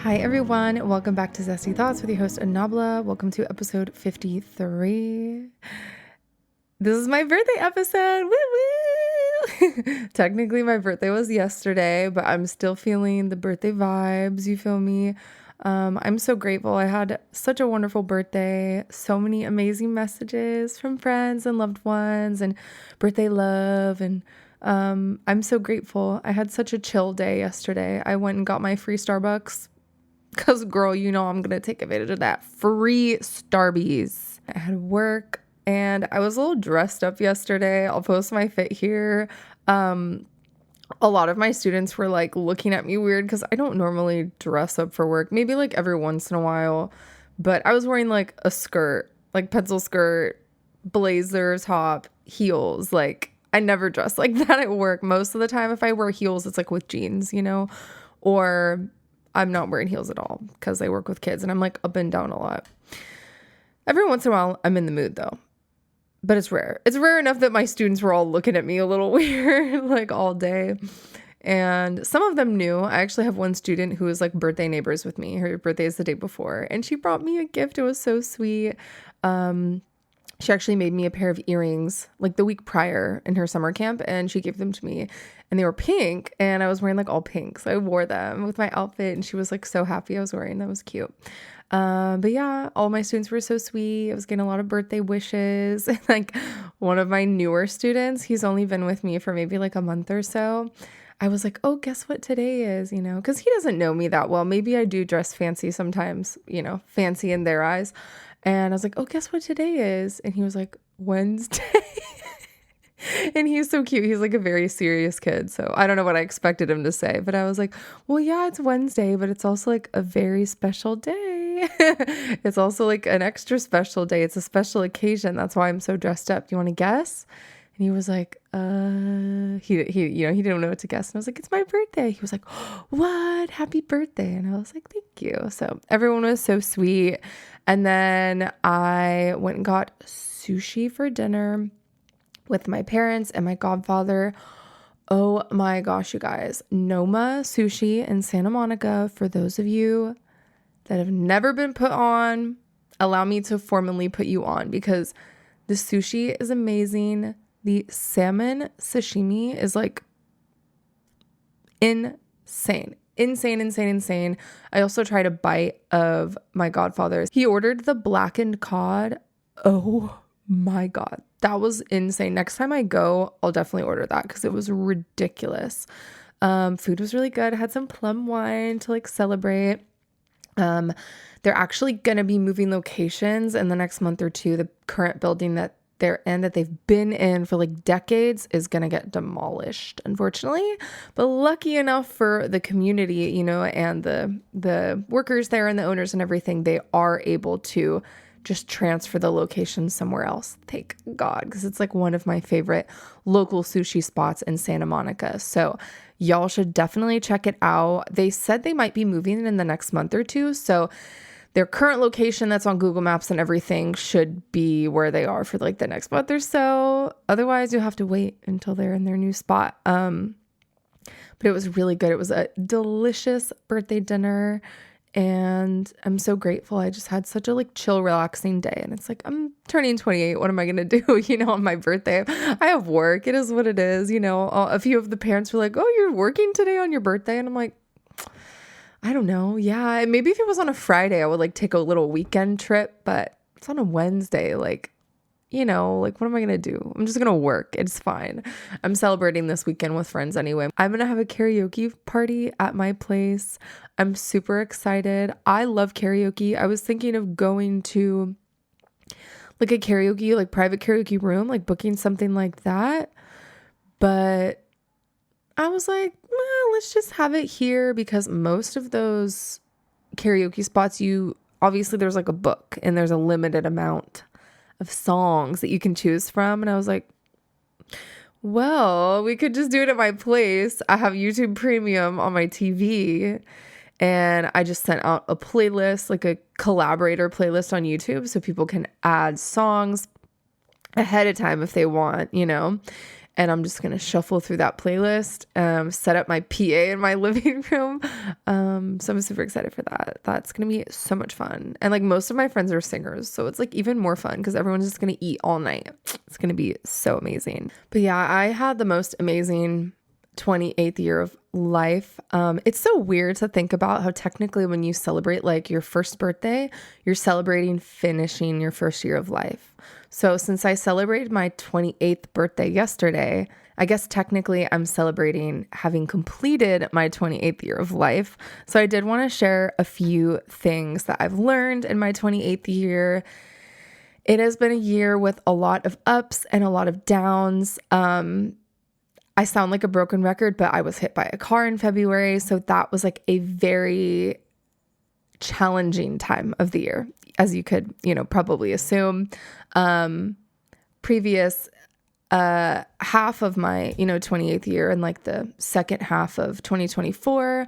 Hi everyone, welcome back to Zesty Thoughts with your host Annábla. Welcome to episode 53. This is my birthday episode. Woo woo! Technically my birthday was yesterday, but I'm still feeling the birthday vibes, you feel me? I'm so grateful. I had such a wonderful birthday. So many amazing messages from friends and loved ones and birthday love, and I'm so grateful. I had such a chill day yesterday. I went and got my free Starbucks. Because, girl, you know I'm going to take advantage of that free Starbies. I had work and I was a little dressed up yesterday. I'll post my fit here. A lot of my students were like looking at me weird because I don't normally dress up for work. Maybe like every once in a while. But I was wearing like a skirt, like pencil skirt, blazer top, heels. Like I never dress like that at work. Most of the time, if I wear heels, it's like with jeans, or I'm not wearing heels at all because I work with kids and I'm like up and down a lot. Every once in a while, I'm in the mood though, but it's rare. It's rare enough that my students were all looking at me a little weird, like all day. And some of them knew. I actually have one student who was like birthday neighbors with me. Her birthday is the day before and she brought me a gift. It was so sweet. She actually made me a pair of earrings like the week prior in her summer camp, and she gave them to me and they were pink and I was wearing like all pink. So I wore them with my outfit and she was like so happy I was wearing them. It was cute. But yeah, all my students were so sweet. I was getting a lot of birthday wishes. Like one of my newer students, he's only been with me for maybe like a month or so. I was like, oh, guess what today is, because he doesn't know me that well. Maybe I do dress fancy sometimes, fancy in their eyes. And I was like, oh, guess what today is? And he was like, Wednesday. And he's so cute. He's like a very serious kid. So I don't know what I expected him to say, but I was like, well, yeah, it's Wednesday, but it's also like a very special day. It's also like an extra special day. It's a special occasion. That's why I'm so dressed up. Do you want to guess? And he was like, he didn't know what to guess. And I was like, it's my birthday. He was like, what? Happy birthday. And I was like, thank you. So everyone was so sweet. And then I went and got sushi for dinner with my parents and my godfather. Oh my gosh, you guys. Noma Sushi in Santa Monica. For those of you that have never been put on, allow me to formally put you on because the sushi is amazing. The salmon sashimi is like insane. Insane. I also tried a bite of my godfather's. He ordered the blackened cod. Oh my God. That was insane. Next time I go, I'll definitely order that because it was ridiculous. Food was really good. I had some plum wine to like celebrate. They're actually going to be moving locations in the next month or two. The current building that they're in, that they've been in for like decades, is going to get demolished, unfortunately. But lucky enough for the community, and the workers there and the owners and everything, they are able to just transfer the location somewhere else. Thank God, because it's like one of my favorite local sushi spots in Santa Monica. So y'all should definitely check it out. They said they might be moving in the next month or two. So their current location that's on Google Maps and everything should be where they are for like the next month or so. Otherwise, you'll have to wait until they're in their new spot. But it was really good. It was a delicious birthday dinner. And I'm so grateful. I just had such a like chill, relaxing day. And it's like, I'm turning 28. What am I going to do, on my birthday? I have work. It is what it is. A few of the parents were like, oh, you're working today on your birthday. And I'm like, I don't know. Yeah. Maybe if it was on a Friday, I would like take a little weekend trip, but it's on a Wednesday. Like, what am I going to do? I'm just going to work. It's fine. I'm celebrating this weekend with friends anyway. I'm going to have a karaoke party at my place. I'm super excited. I love karaoke. I was thinking of going to like a karaoke, like private karaoke room, like booking something like that. But I was like, well, let's just have it here because most of those karaoke spots, obviously there's like a book and there's a limited amount of songs that you can choose from. And I was like, well, we could just do it at my place. I have YouTube Premium on my TV. And I just sent out a playlist, like a collaborator playlist on YouTube so people can add songs ahead of time if they want, and I'm just going to shuffle through that playlist, set up my PA in my living room. So I'm super excited for that. That's going to be so much fun. And like most of my friends are singers, so it's like even more fun because everyone's just going to eat all night. It's going to be so amazing. But yeah, I had the most amazing 28th year of life. It's so weird to think about how technically when you celebrate like your first birthday, you're celebrating finishing your first year of life. So since I celebrated my 28th birthday yesterday, I guess technically I'm celebrating having completed my 28th year of life. So I did want to share a few things that I've learned in my 28th year. It has been a year with a lot of ups and a lot of downs. I sound like a broken record, but I was hit by a car in February. So that was like a very challenging time of the year, as you could, probably assume. Previous half of my, 28th year and like the second half of 2024,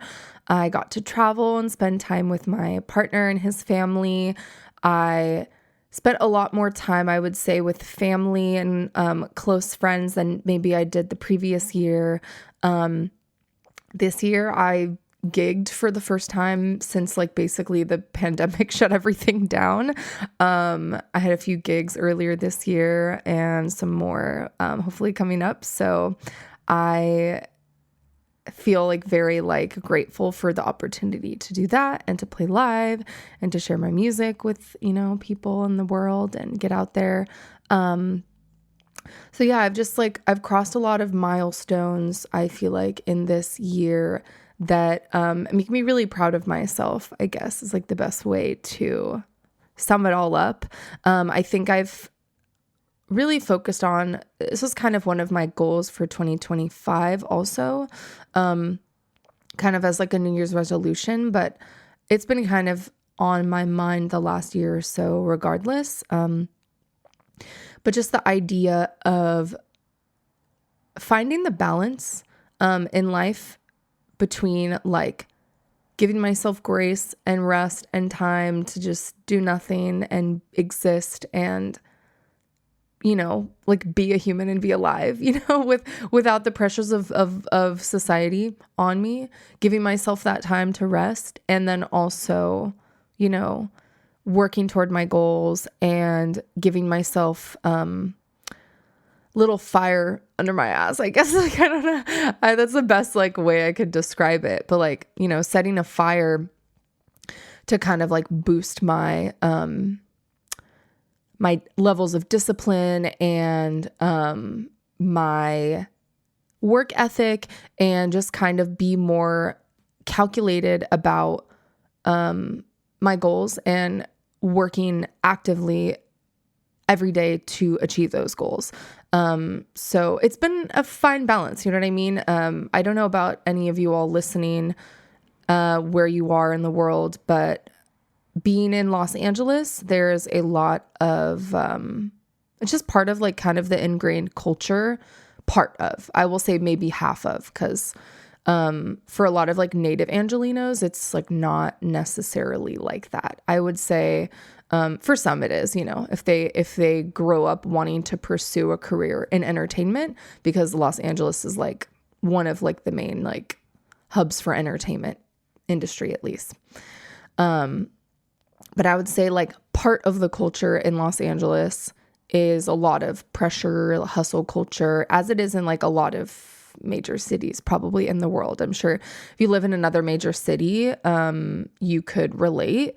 I got to travel and spend time with my partner and his family. I spent a lot more time, I would say, with family and close friends than maybe I did the previous year. This year, I gigged for the first time since like basically the pandemic shut everything down. I had a few gigs earlier this year and some more hopefully coming up. So I feel like very like grateful for the opportunity to do that and to play live and to share my music with, people in the world and get out there. So yeah, I've crossed a lot of milestones, I feel like, in this year that make me really proud of myself, I guess, is like the best way to sum it all up. I think I've really focused on, this was kind of one of my goals for 2025 also, kind of as like a New Year's resolution, but it's been kind of on my mind the last year or so regardless. But just the idea of finding the balance in life between like giving myself grace and rest and time to just do nothing and exist and like be a human and be alive, without the pressures of society on me, giving myself that time to rest. And then also, working toward my goals and giving myself, little fire under my ass, I guess. Like, I don't know. That's the best like way I could describe it. But like, setting a fire to kind of like boost my, my levels of discipline and my work ethic, and just kind of be more calculated about my goals and working actively every day to achieve those goals. So it's been a fine balance, you know what I mean? I don't know about any of you all listening where you are in the world, but being in Los Angeles, there's a lot of, it's just part of like kind of the ingrained culture, I will say maybe half of, because for a lot of like native Angelinos, it's like not necessarily like that. I would say for some it is, if they grow up wanting to pursue a career in entertainment, because Los Angeles is like one of like the main like hubs for entertainment industry, at least. But I would say like part of the culture in Los Angeles is a lot of pressure, hustle culture, as it is in like a lot of major cities probably in the world. I'm sure if you live in another major city, you could relate.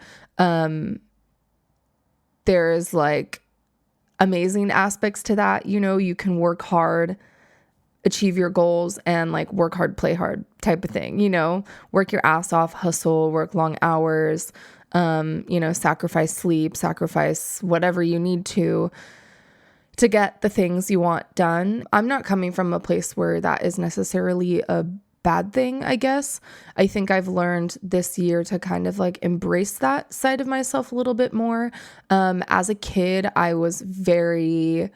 There's like amazing aspects to that. You can work hard, achieve your goals, and like work hard, play hard type of thing, work your ass off, hustle, work long hours, sacrifice sleep, sacrifice whatever you need to get the things you want done. I'm not coming from a place where that is necessarily a bad thing, I guess. I think I've learned this year to kind of like embrace that side of myself a little bit more. As a kid, I was very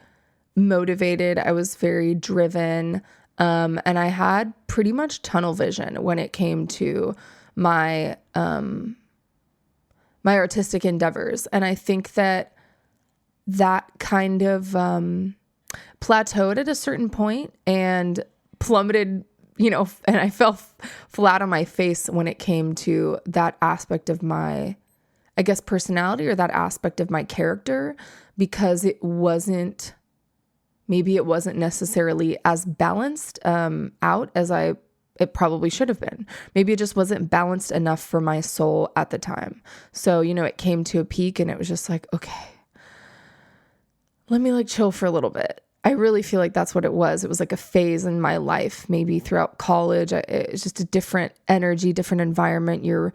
motivated. I was very driven. And I had pretty much tunnel vision when it came to my my artistic endeavors. And I think that kind of plateaued at a certain point and plummeted, and I fell flat on my face when it came to that aspect of my, I guess, personality, or that aspect of my character, because maybe it wasn't necessarily as balanced out as it probably should have been. Maybe it just wasn't balanced enough for my soul at the time. So, it came to a peak and it was just like, okay, let me chill for a little bit. I really feel like that's what it was. It was like a phase in my life, maybe throughout college. It's just a different energy, different environment. You're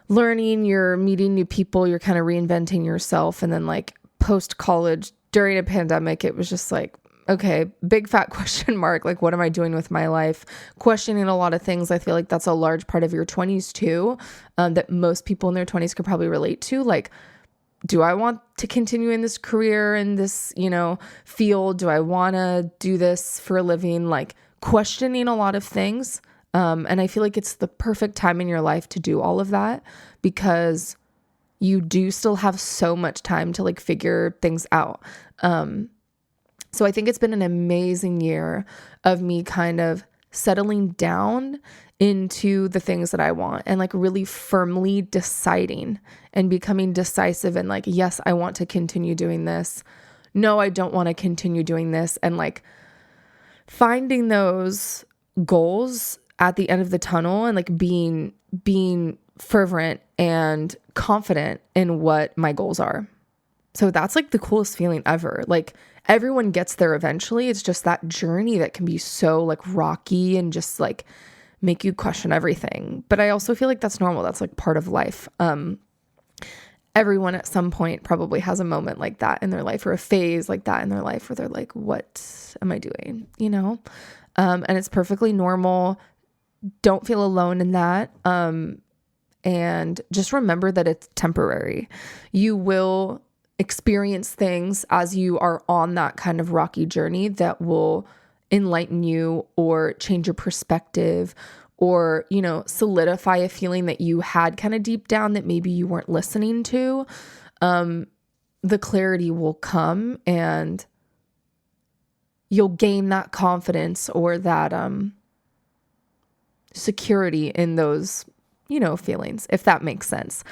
learning, you're meeting new people, you're kind of reinventing yourself. And then post college during a pandemic, it was just like, okay, big fat question mark. What am I doing with my life? Questioning a lot of things. I feel like that's a large part of your 20s too, that most people in their 20s could probably relate to. Do I want to continue in this career, in this, field? Do I want to do this for a living? Questioning a lot of things. And I feel like it's the perfect time in your life to do all of that, because you do still have so much time to figure things out. So I think it's been an amazing year of me kind of settling down into the things that I want and really firmly deciding and becoming decisive and yes, I want to continue doing this. No, I don't want to continue doing this. And finding those goals at the end of the tunnel and being fervent and confident in what my goals are. So that's the coolest feeling ever. Everyone gets there eventually. It's just that journey that can be so rocky and just make you question everything. But I also feel like that's normal. That's part of life. Everyone at some point probably has a moment like that in their life, or a phase like that in their life, where they're like, what am I doing? And it's perfectly normal. Don't feel alone in that. And just remember that it's temporary. You will experience things as you are on that kind of rocky journey that will enlighten you or change your perspective, or, solidify a feeling that you had kind of deep down that maybe you weren't listening to. The clarity will come and you'll gain that confidence or that security in those, feelings, if that makes sense.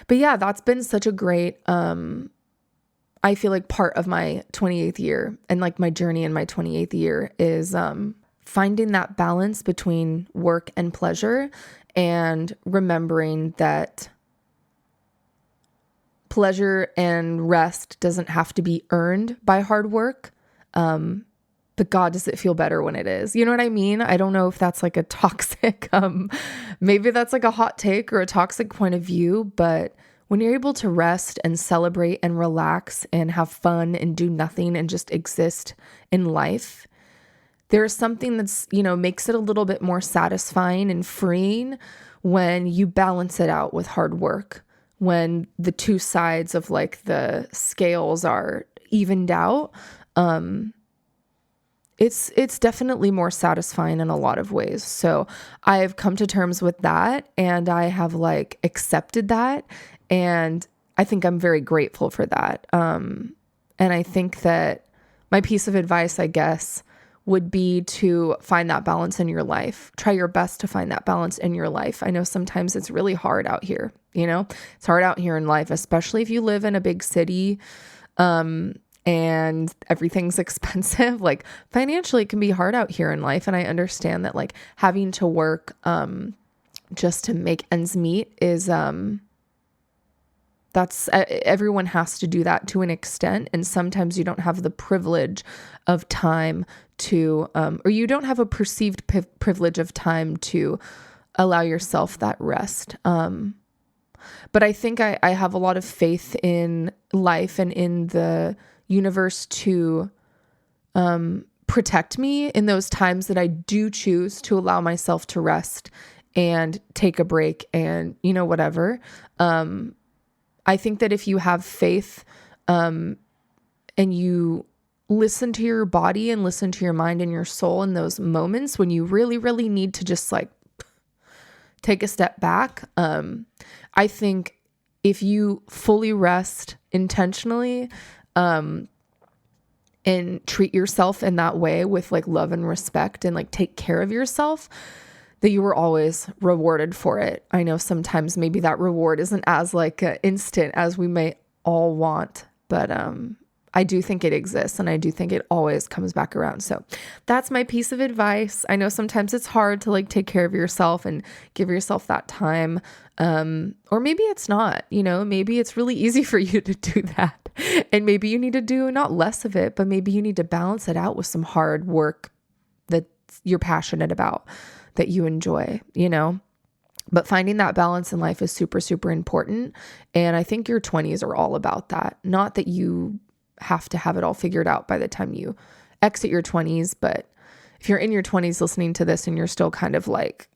But yeah, that's been such a great, I feel like part of my 28th year, and my journey in my 28th year is finding that balance between work and pleasure, and remembering that pleasure and rest doesn't have to be earned by hard work. But God, does it feel better when it is? You know what I mean? I don't know if that's a toxic, maybe that's a hot take or a toxic point of view, but when you're able to rest and celebrate and relax and have fun and do nothing and just exist in life, there's something that's, makes it a little bit more satisfying and freeing when you balance it out with hard work, when the two sides of the scales are evened out. It's definitely more satisfying in a lot of ways. So I've come to terms with that, and I have accepted that. And I think I'm very grateful for that. And I think that my piece of advice, I guess, would be to find that balance in your life. Try your best to find that balance in your life. I know sometimes it's really hard out here. It's hard out here in life, especially if you live in a big city. And everything's expensive. Financially, it can be hard out here in life. And I understand that having to work just to make ends meet is that's everyone has to do that to an extent. And sometimes you don't have the privilege of time to, or you don't have a perceived privilege of time to allow yourself that rest. But I think I have a lot of faith in life and in the universe to protect me in those times that I do choose to allow myself to rest and take a break and, whatever. I think that if you have faith and you listen to your body and listen to your mind and your soul in those moments when you really, really need to just take a step back, I think if you fully rest intentionally, and treat yourself in that way with like love and respect and like take care of yourself, that you were always rewarded for it. I know sometimes maybe that reward isn't as like instant as we may all want, but I do think it exists, and I do think it always comes back around. So that's my piece of advice. I know sometimes it's hard to like take care of yourself and give yourself that time. Or maybe it's not, maybe it's really easy for you to do that. And maybe you need to do not less of it, but maybe you need to balance it out with some hard work that you're passionate about, that you enjoy, But finding that balance in life is super, super important. And I think your 20s are all about that. Not that you have to have it all figured out by the time you exit your 20s, but if you're in your 20s listening to this and you're still kind of like,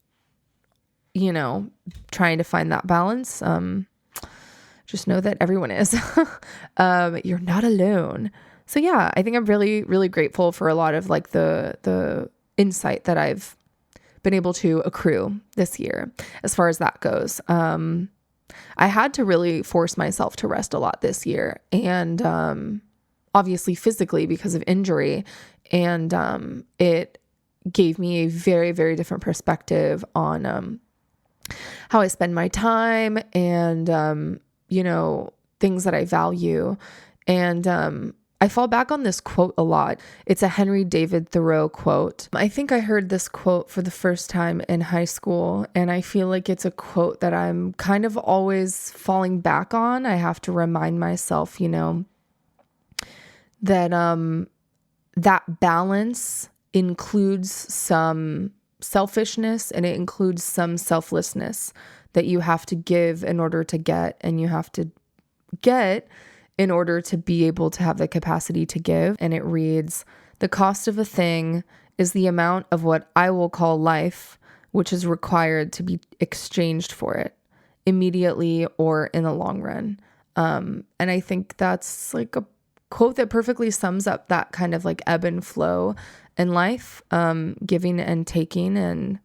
trying to find that balance, just know that everyone is. You're not alone. So yeah, I think I'm really, really grateful for a lot of like the insight that I've been able to accrue this year as far as that goes. I had to really force myself to rest a lot this year, and obviously physically because of injury, and it gave me a very, very different perspective on how I spend my time and things that I value. And I fall back on this quote a lot. It's a Henry David Thoreau quote. I think I heard this quote for the first time in high school, and I feel like it's a quote that I'm kind of always falling back on. I have to remind myself, that that balance includes some selfishness and it includes some selflessness, that you have to give in order to get, and you have to get in order to be able to have the capacity to give. And it reads, "The cost of a thing is the amount of what I will call life, which is required to be exchanged for it, immediately or in the long run." And I think that's like a quote that perfectly sums up that kind of like ebb and flow in life, giving and taking, and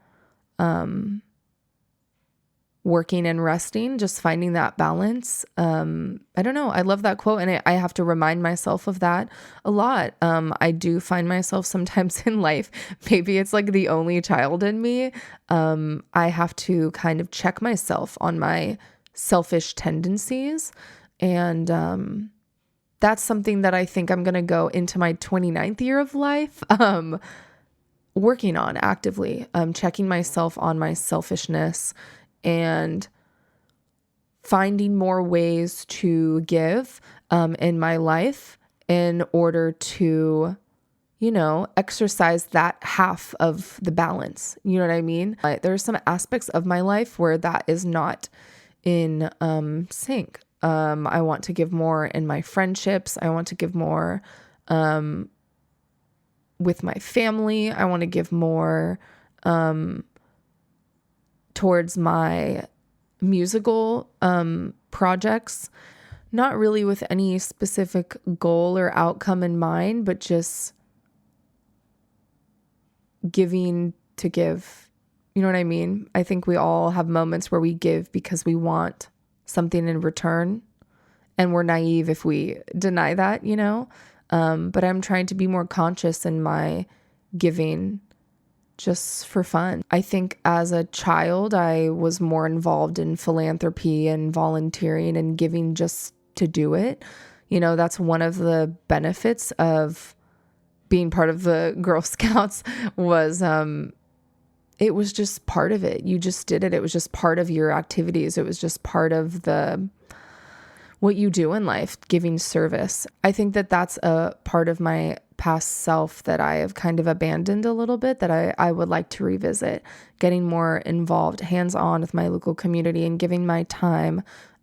working and resting, just finding that balance. I don't know. I love that quote, and I have to remind myself of that a lot. I do find myself sometimes in life, maybe it's like the only child in me. I have to kind of check myself on my selfish tendencies, and that's something that I think I'm going to go into my 29th year of life, working on actively, checking myself on my selfishness and finding more ways to give in my life in order to, exercise that half of the balance. You know what I mean? There are some aspects of my life where that is not in sync. I want to give more in my friendships. I want to give more with my family. I want to give more towards my musical projects, not really with any specific goal or outcome in mind, but just giving to give. You know what I mean? I think we all have moments where we give because we want something in return, and we're naive if we deny that, but I'm trying to be more conscious in my giving just for fun. I think as a child, I was more involved in philanthropy and volunteering and giving just to do it. That's one of the benefits of being part of the Girl Scouts was, it was just part of it. You just did it. It was just part of your activities. It was just part of what you do in life, giving service. I think that that's a part of my past self that I have kind of abandoned a little bit, that I would like to revisit, getting more involved, hands-on with my local community and giving my time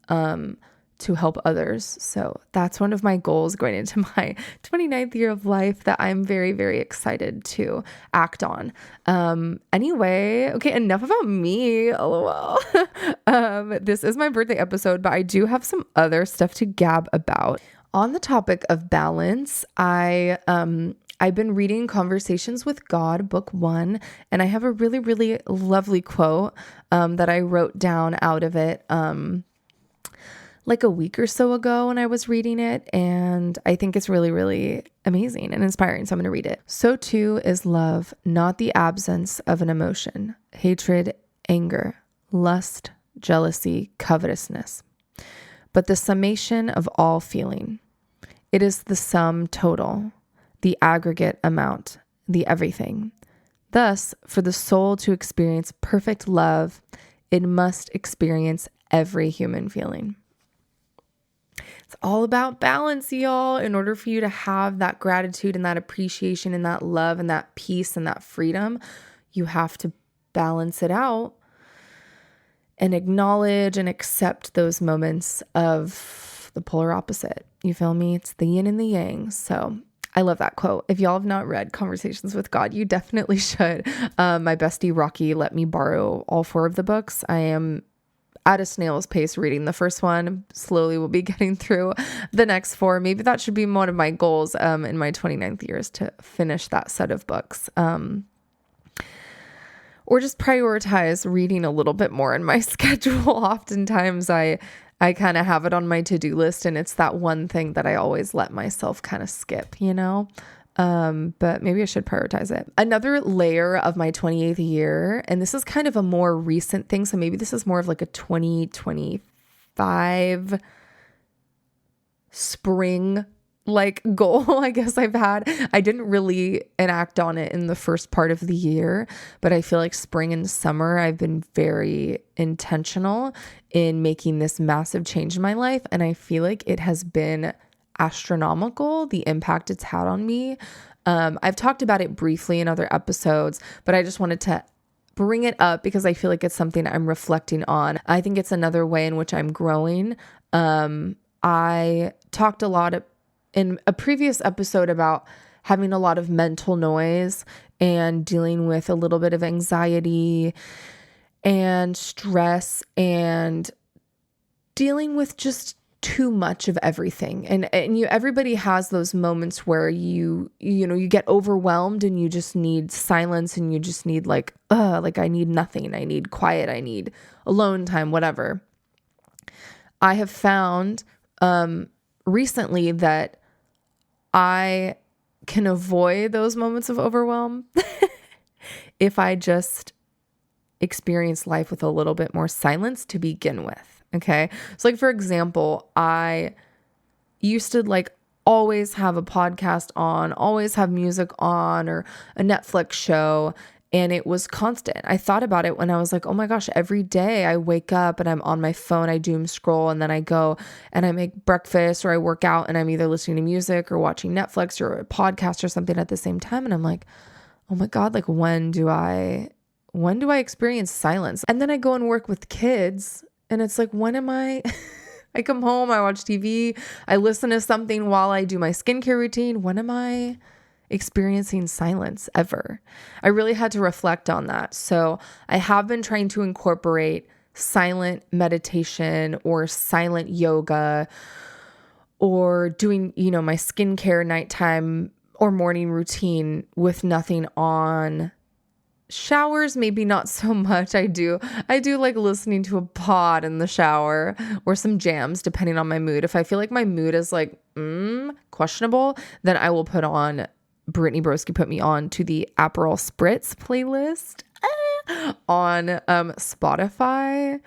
to help others. So that's one of my goals going into my 29th year of life that I'm very, very excited to act on. Anyway, okay, enough about me, lol. This is my birthday episode, but I do have some other stuff to gab about. On the topic of balance, I've been reading Conversations with God, book 1, and I have a really, really lovely quote that I wrote down out of it. like a week or so ago when I was reading it, and I think it's really, really amazing and inspiring. So I'm going to read it. So too is love, not the absence of an emotion, hatred, anger, lust, jealousy, covetousness, but the summation of all feeling. It is the sum total, the aggregate amount, the everything. Thus, for the soul to experience perfect love, it must experience every human feeling. It's all about balance, y'all. In order for you to have that gratitude and that appreciation and that love and that peace and that freedom, you have to balance it out and acknowledge and accept those moments of the polar opposite. You feel me? It's the yin and the yang. So I love that quote. If y'all have not read Conversations with God, you definitely should. My bestie Rocky let me borrow all 4 of the books. I am at a snail's pace reading the first one. Slowly we'll be getting through the next 4. Maybe that should be one of my goals in my 29th year is to finish that set of books. Or just prioritize reading a little bit more in my schedule. Oftentimes I kind of have it on my to-do list, and it's that one thing that I always let myself kind of skip, but maybe I should prioritize it. Another layer of my 28th year, and this is kind of a more recent thing, so maybe this is more of like a 2025 spring goal, I guess I've had. I didn't really enact on it in the first part of the year, but I feel like spring and summer, I've been very intentional in making this massive change in my life. And I feel like it has been astronomical, the impact it's had on me. I've talked about it briefly in other episodes, but I just wanted to bring it up because I feel like it's something I'm reflecting on. I think it's another way in which I'm growing. I talked a lot in a previous episode about having a lot of mental noise and dealing with a little bit of anxiety and stress and dealing with just too much of everything. And everybody has those moments where you get overwhelmed and you just need silence and you just need I need nothing. I need quiet. I need alone time, whatever. I have found recently that I can avoid those moments of overwhelm if I just experience life with a little bit more silence to begin with. Okay. So for example, I used to always have a podcast on, always have music on or a Netflix show. And it was constant. I thought about it when I was like, oh my gosh, every day I wake up and I'm on my phone, I doom scroll, and then I go and I make breakfast or I work out and I'm either listening to music or watching Netflix or a podcast or something at the same time. And I'm like, oh my God, when do I experience silence? And then I go and work with kids and it's like, when am I come home, I watch TV, I listen to something while I do my skincare routine. When am I experiencing silence ever? I really had to reflect on that. So I have been trying to incorporate silent meditation or silent yoga or doing, my skincare nighttime or morning routine with nothing on. Showers, maybe not so much. I do like listening to a pod in the shower or some jams depending on my mood. If I feel like my mood is questionable, then I will put on Brittany Broski put me on to the Aperol Spritz playlist on Spotify.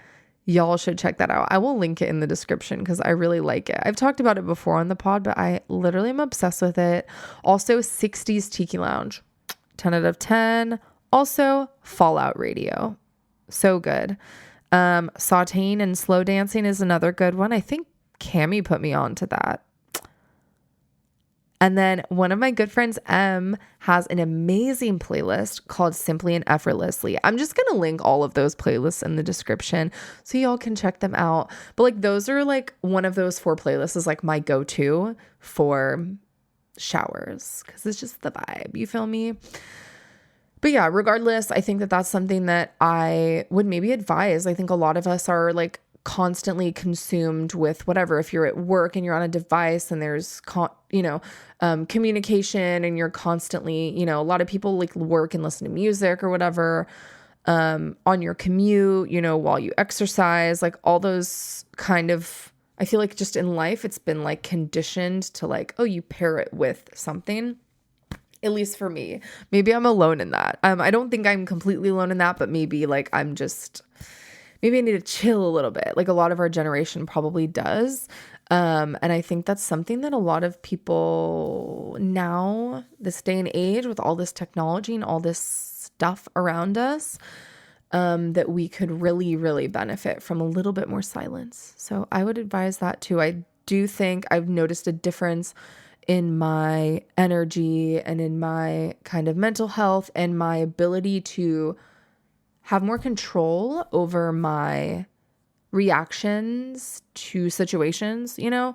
Y'all should check that out. I will link it in the description because I really like it. I've talked about it before on the pod, but I literally am obsessed with it. Also, 60s Tiki Lounge, 10 out of 10. Also, Fallout Radio, so good. Sauteing and slow dancing is another good one. I think Cammie put me on to that. And then one of my good friends, M, has an amazing playlist called Simply and Effortlessly. I'm just going to link all of those playlists in the description so y'all can check them out. But those are one of those 4 playlists is my go-to for showers because it's just the vibe. You feel me? But yeah, regardless, I think that that's something that I would maybe advise. I think a lot of us are constantly consumed with whatever. If you're at work and you're on a device and there's communication and you're constantly, a lot of people work and listen to music or whatever on your commute, while you exercise, all those kind of, I feel like just in life, it's been like conditioned to like, oh, you pair it with something. At least for me. Maybe I'm alone in that. I don't think I'm completely alone in that, but maybe like maybe I need to chill a little bit. Like a lot of our generation probably does. And I think that's something that a lot of people now, this day and age, with all this technology and all this stuff around us, that we could really, really benefit from a little bit more silence. So I would advise that too. I do think I've noticed a difference in my energy and in my kind of mental health and my ability to have more control over my reactions to situations. I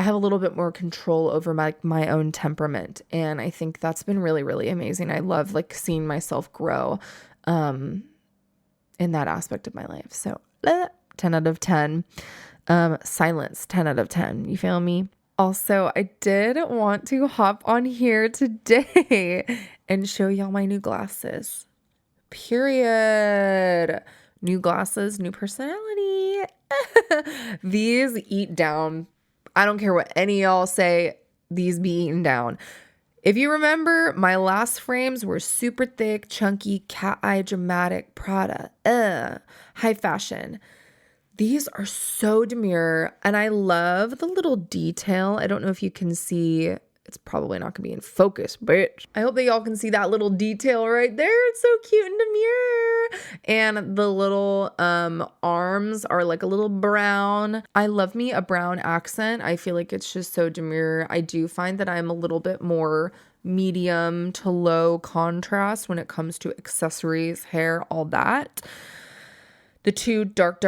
have a little bit more control over my own temperament. And I think that's been really, really amazing. I love like seeing myself grow in that aspect of my life. So 10 out of 10. Silence, 10 out of 10. You feel me? Also, I did want to hop on here today and show y'all my new glasses. Period. New glasses, new personality. These eat down. I don't care what any of y'all say. These be eaten down. If you remember, my last frames were super thick, chunky, cat eye dramatic Prada. High fashion. These are so demure, and I love the little detail. I don't know if you can see. It's probably not going to be in focus, but I hope that y'all can see that little detail right there. It's so cute and demure. And the little arms are like a little brown. I love me a brown accent. I feel like it's just so demure. I do find that I'm a little bit more medium to low contrast when it comes to accessories, hair, all that. The two dark,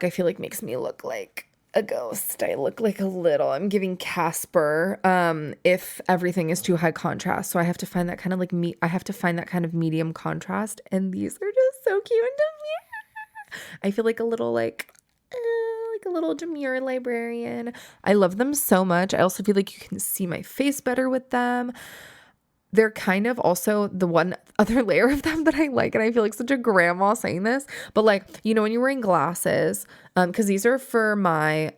I feel like makes me look like a ghost. I look like I'm giving Casper, if everything is too high contrast. So I have to find that kind of I have to find that kind of medium contrast. And these are just so cute and demure. I feel like a little a little demure librarian. I love them so much. I also feel like you can see my face better with them. They're kind of also the one other layer of them that I like, and I feel like such a grandma saying this, but like, when you're wearing glasses, because these are for my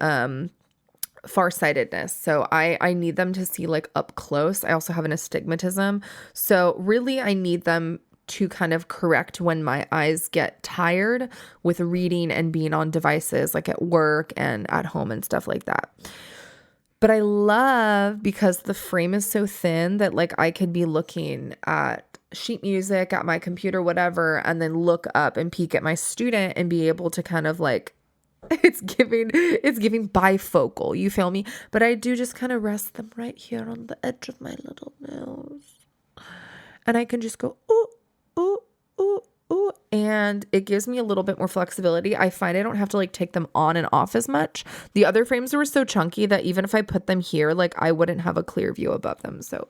farsightedness, so I need them to see like up close. I also have an astigmatism, so really I need them to kind of correct when my eyes get tired with reading and being on devices like at work and at home and stuff like that. But I love because the frame is so thin that like I could be looking at sheet music at my computer, whatever, and then look up and peek at my student and be able to kind of like, it's giving bifocal, you feel me? But I do just kind of rest them right here on the edge of my little nose. And I can just go, ooh, ooh, ooh, ooh. And it gives me a little bit more flexibility. I find I don't have to like take them on and off as much. The other frames were so chunky that even if I put them here, like I wouldn't have a clear view above them. So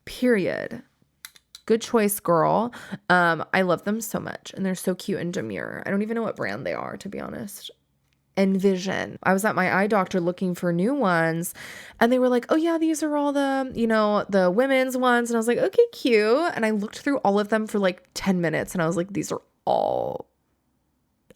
period. Good choice, girl. I love them so much. And they're so cute and demure. I don't even know what brand they are, to be honest. Envision. I was at my eye doctor looking for new ones, and they were like, oh yeah, these are all the, the women's ones. And I was like, okay, cute. And I looked through all of them for like 10 minutes and I was like, these are all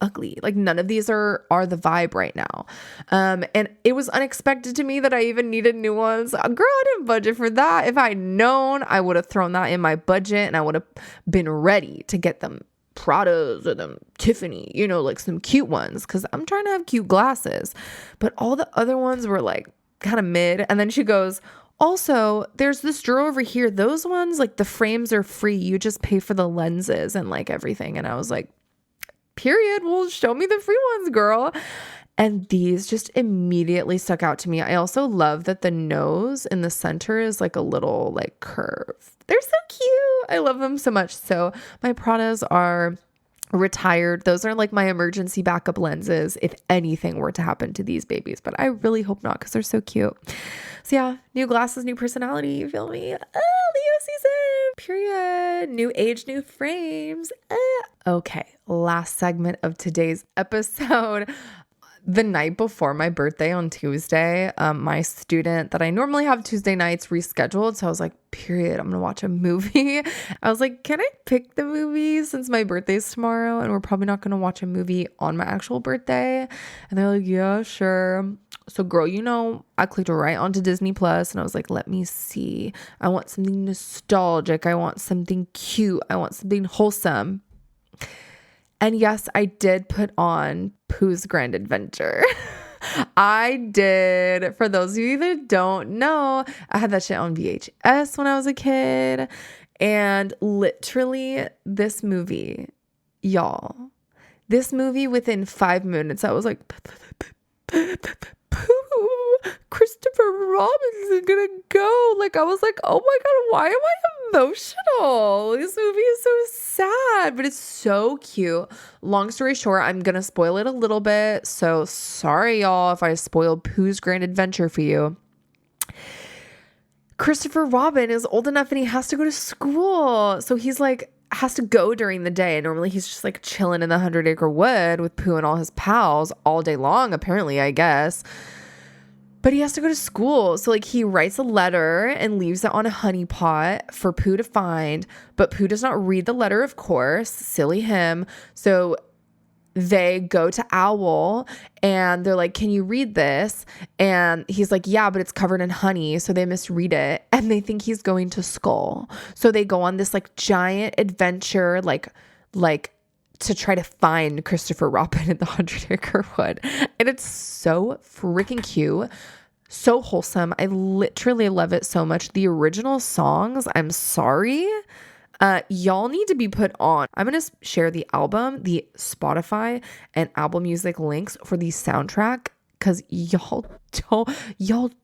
ugly. Like none of these are the vibe right now. And it was unexpected to me that I even needed new ones. Girl, I didn't budget for that. If I'd known, I would have thrown that in my budget and I would have been ready to get them Pradas or them Tiffany, like some cute ones, because I'm trying to have cute glasses. But all the other ones were like kind of mid. And then she goes, also, there's this drawer over here. Those ones, like the frames are free. You just pay for the lenses and like everything. And I was like, period. Well, show me the free ones, girl. And these just immediately stuck out to me. I also love that the nose in the center is like a little like curve. They're so cute. I love them so much. So my Pradas are retired. Those are like my emergency backup lenses if anything were to happen to these babies. But I really hope not, because they're so cute. So yeah, new glasses, new personality. You feel me? Leo season. Period. New age, new frames. Okay, last segment of today's episode. the night before my birthday on Tuesday, my student that I normally have Tuesday nights rescheduled. So I was like, period, I'm going to watch a movie. I was like, can I pick the movie since my birthday's tomorrow and we're probably not going to watch a movie on my actual birthday? And they're like, yeah, sure. So girl, I clicked right onto Disney Plus and I was like, let me see. I want something nostalgic. I want something cute. I want something wholesome. And yes, I did put on Pooh's Grand Adventure. I did. For those of you that don't know, I had that shit on VHS when I was a kid. And literally this movie, y'all, within 5 minutes, I was like, Pooh, Christopher Robinson is gonna go. Like, I was like, oh my God, why am I emotional? This movie is so sad, but it's so cute. Long story short, I'm gonna spoil it a little bit. So sorry, y'all, if I spoiled Pooh's Grand Adventure for you. Christopher Robin is old enough and he has to go to school. So he's like, has to go during the day. Normally he's just like chilling in the 100-acre wood with Pooh and all his pals all day long, apparently, I guess. But he has to go to school. So like he writes a letter and leaves it on a honey pot for Pooh to find. But Pooh does not read the letter, of course. Silly him. So they go to Owl and they're like, can you read this? And he's like, yeah, but it's covered in honey. So they misread it and they think he's going to Skull. So they go on this like giant adventure, like to try to find Christopher Robin in the 100-acre wood. And it's so freaking cute. So wholesome. I literally love it so much. The original songs, I'm sorry, y'all need to be put on. I'm going to share the album, the Spotify and Apple Music links for the soundtrack because y'all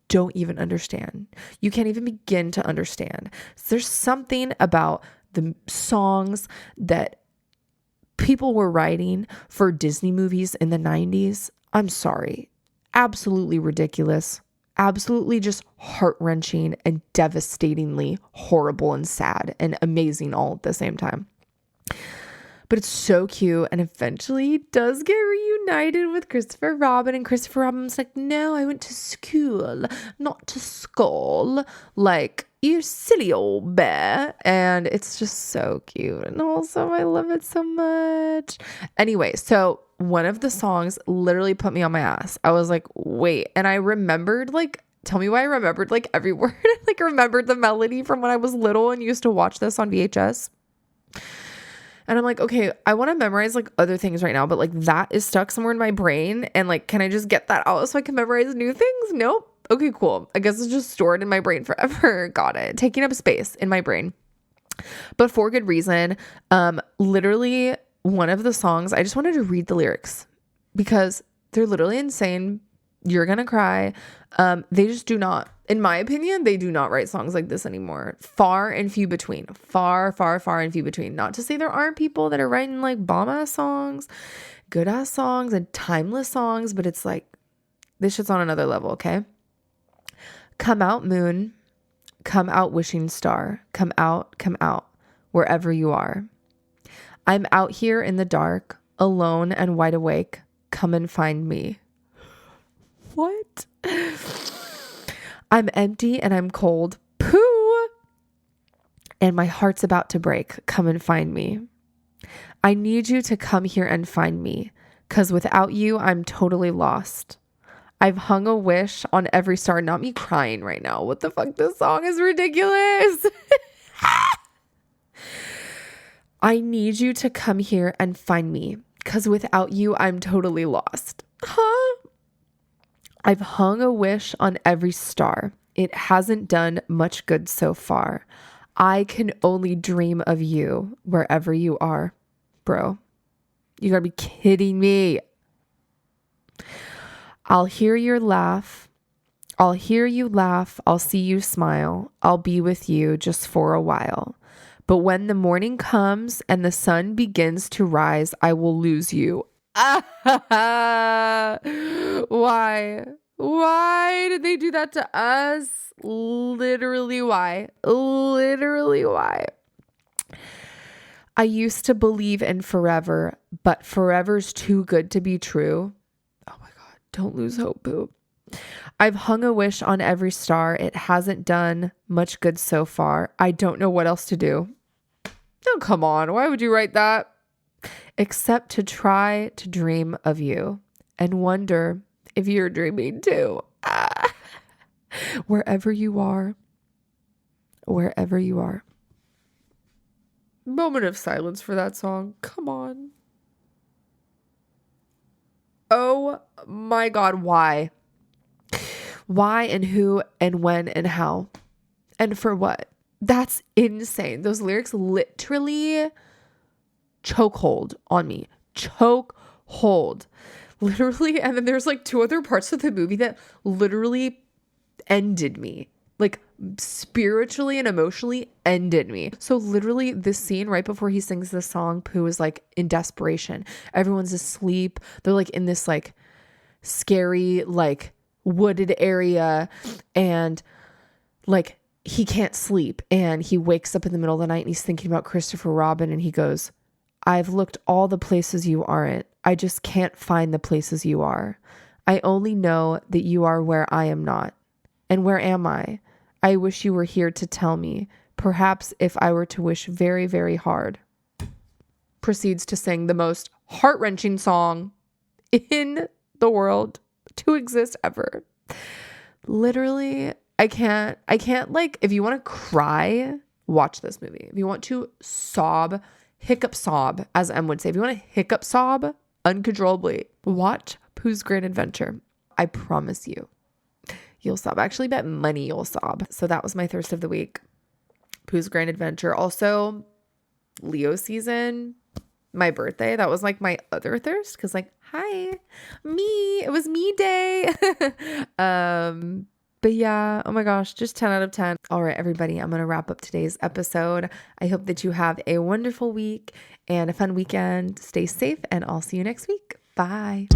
don't even understand. You can't even begin to understand. So there's something about the songs that people were writing for Disney movies in the 90s. I'm sorry. Absolutely ridiculous. Absolutely just heart-wrenching and devastatingly horrible and sad and amazing all at the same time. But it's so cute, and eventually he does get reunited with Christopher Robin, and Christopher Robin's like, no, I went to school, not to school. Like, you silly old bear. And it's just so cute. And also, I love it so much. Anyway, so one of the songs literally put me on my ass. I was like, wait. And I remembered, like, tell me why I remembered, like, every word. Like, remembered the melody from when I was little and used to watch this on VHS. And I'm like, okay, I want to memorize like other things right now, but like that is stuck somewhere in my brain. And like, can I just get that out so I can memorize new things? Nope. Okay, cool. I guess it's just stored in my brain forever. Got it. Taking up space in my brain. But for good reason. Literally one of the songs, I just wanted to read the lyrics because they're literally insane. You're going to cry. They just do not, in my opinion, they do not write songs like this anymore. Far and few between. Far, far, far and few between. Not to say there aren't people that are writing like bomb-ass songs, good-ass songs, and timeless songs, but it's like, this shit's on another level, okay? Come out, moon. Come out, wishing star. Come out, wherever you are. I'm out here in the dark, alone and wide awake. Come and find me. What? I'm empty and I'm cold. Pooh! And my heart's about to break. Come and find me. I need you to come here and find me, 'cause without you, I'm totally lost. I've hung a wish on every star. Not me crying right now. What the fuck? This song is ridiculous. I need you to come here and find me, 'cause without you, I'm totally lost. Huh? I've hung a wish on every star. It hasn't done much good so far. I can only dream of you wherever you are. Bro, you gotta be kidding me. I'll hear your laugh. I'll hear you laugh. I'll see you smile. I'll be with you just for a while. But when the morning comes and the sun begins to rise, I will lose you. Why? Why did they do that to us? Literally, why? Literally, why? I used to believe in forever, but forever's too good to be true. Oh my God. Don't lose hope, Pooh. I've hung a wish on every star. It hasn't done much good so far. I don't know what else to do. Oh, come on. Why would you write that? Except to try to dream of you and wonder if you're dreaming too. Wherever you are, wherever you are. Moment of silence for that song. Come on. Oh my God. Why? Why and who and when and how and for what? That's insane. Those lyrics literally chokehold on me. Chokehold. Literally. And then there's like 2 other parts of the movie that literally ended me. Like spiritually and emotionally ended me. So literally this scene right before he sings this song, Pooh is like in desperation. Everyone's asleep. They're like in this like scary like wooded area, and like he can't sleep, and he wakes up in the middle of the night and he's thinking about Christopher Robin, and he goes, I've looked all the places you aren't. I just can't find the places you are. I only know that you are where I am not. And where am I? I wish you were here to tell me. Perhaps if I were to wish very, very hard. Proceeds to sing the most heart-wrenching song in the world to exist ever. Literally, I can't like, if you want to cry, watch this movie. If you want to sob, hiccup sob, as Em would say, if you want to hiccup sob uncontrollably, watch Pooh's Great Adventure. I promise you, you'll sob. I actually bet money you'll sob. So that was my thirst of the week. Pooh's Great Adventure. Also, Leo season, my birthday. That was like my other thirst. Cause like, hi, me. It was me day. But yeah, oh my gosh, just 10 out of 10. All right, everybody, I'm going to wrap up today's episode. I hope that you have a wonderful week and a fun weekend. Stay safe, and I'll see you next week. Bye.